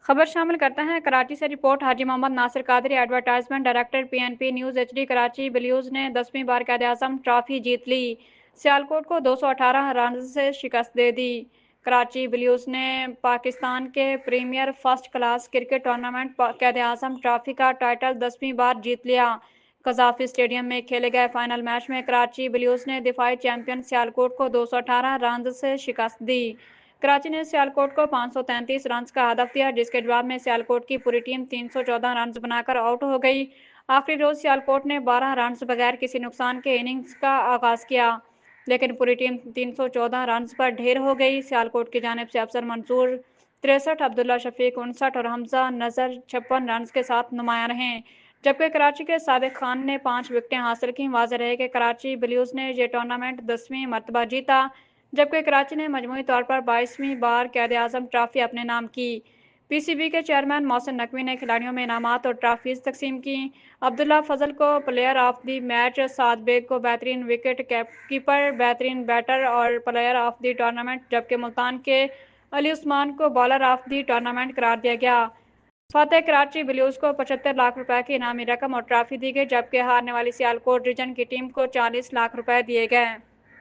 खबर शामिल करते हैं कराची से report. Haji Mohammad Nasir Qadri, advertisement director PNP news HD Karachi. Blues ने 10वीं बार कायद-ए-आज़म ट्रॉफी जीत ली, सियालकोट को 218 रन से शिकस्त दे दी। कराची ब्लूज ने पाकिस्तान के premier first class cricket tournament Quaid-e-Azam trophy का टाइटल 10वीं बार जीत लिया। कजाफी स्टेडियम में खेले गए फाइनल मैच में कराची ब्लूज ने दिफाई चैंपियन सियालकोट को 218 रन से शिकस्त दी। कराची ने सियालकोट को 533 रन का हदफ दिया, जिसके जवाब में सियालकोट की पूरी टीम 314 रन बनाकर आउट हो गई। आखिरी रोज सियालकोट ने 12 रन बगैर किसी नुकसान के इनिंग्स का आगाज किया, लेकिन पूरी टीम 314 रन पर ढेर हो गई। सियालकोट की जानिब से अफसर मंसूर 63, अब्दुल्ला शफीक 59 और हमजा नजर 56 रन के साथ नुमायां रहे, जबकि कराची के साबिक खान ने 5 विकेटें हासिल की। वाज़ेह रहे कि कराची ब्लूज ने यह टूर्नामेंट 10वीं मरतबा जीता, जबकि कराची ने मजमूई तौर पर 22वीं बार कायद-ए-आज़म ट्रॉफी अपने नाम की। पीसीबी के चेयरमैन मोहसिन नकवी ने खिलाड़ियों में इनामात और ट्रॉफीज तकसीम की। अब्दुल्ला फजल को player of the match, Saad Baig को बेहतरीन विकेट कीपर, बेहतरीन बैटर और प्लेयर ऑफ द टूर्नामेंट, जबकि मुल्तान के अली उस्मान को बॉलर ऑफ द टूर्नामेंट करार दिया गया। फतेह कराची ब्लूज को 75 लाख रुपए की इनामी रकम और ट्रॉफी दी गई, जबकि हारने वाली सियालकोट रीजन की टीम को 40 लाख रुपए दिए गए।